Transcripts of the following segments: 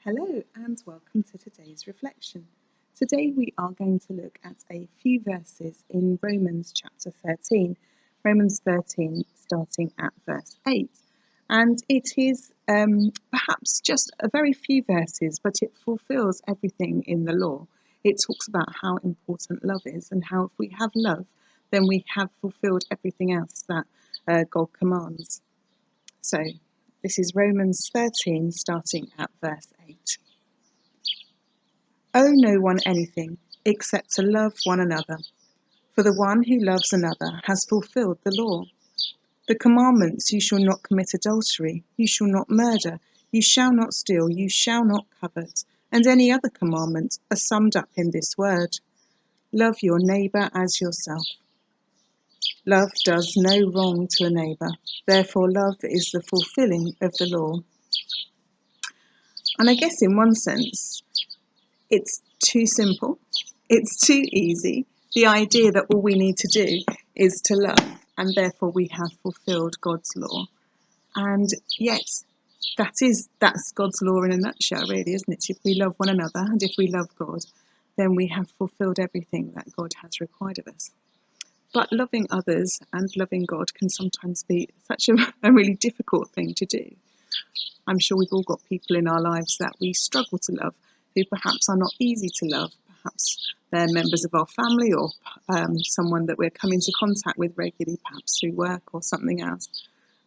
Hello and welcome to today's reflection. Today we are going to look at a few verses in Romans chapter 13, Romans 13 starting at verse 8. And it is perhaps just a very few verses, but it fulfills everything in the law. It talks about how important love is and how if we have love, then we have fulfilled everything else that God commands. So this is Romans 13, starting at verse 8. Owe no one anything except to love one another, for the one who loves another has fulfilled the law. The commandments: you shall not commit adultery, you shall not murder, you shall not steal, you shall not covet, and any other commandment are summed up in this word: love your neighbour as yourself. Love does no wrong to a neighbour, therefore love is the fulfilling of the law. And I guess in one sense, it's too simple, it's too easy. The idea that all we need to do is to love, and therefore we have fulfilled God's law. And yet, that's God's law in a nutshell, really, isn't it? If we love one another and if we love God, then we have fulfilled everything that God has required of us. But loving others and loving God can sometimes be such a really difficult thing to do. I'm sure we've all got people in our lives that we struggle to love, who perhaps are not easy to love. Perhaps they're members of our family or someone that we're coming into contact with regularly, perhaps through work or something else.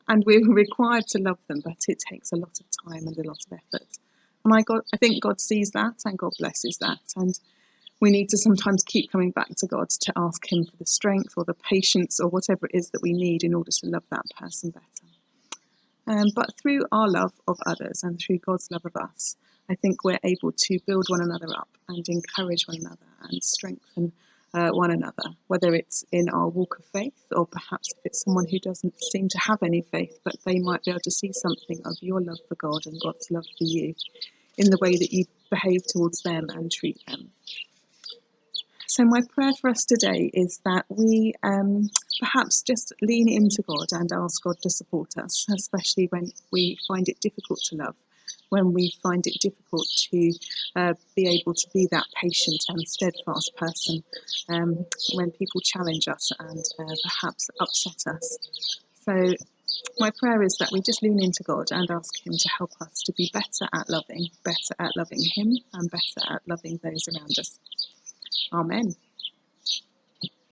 And we're required to love them, but it takes a lot of time and a lot of effort. And I think God sees that and God blesses that. And we need to sometimes keep coming back to God to ask him for the strength or the patience or whatever it is that we need in order to love that person better. But through our love of others and through God's love of us, I think we're able to build one another up and encourage one another and strengthen one another, whether it's in our walk of faith or perhaps if it's someone who doesn't seem to have any faith, but they might be able to see something of your love for God and God's love for you in the way that you behave towards them and treat them. So my prayer for us today is that we perhaps just lean into God and ask God to support us, especially when we find it difficult to love, when we find it difficult to be able to be that patient and steadfast person, when people challenge us and perhaps upset us. So my prayer is that we just lean into God and ask him to help us to be better at loving him and better at loving those around us. Amen.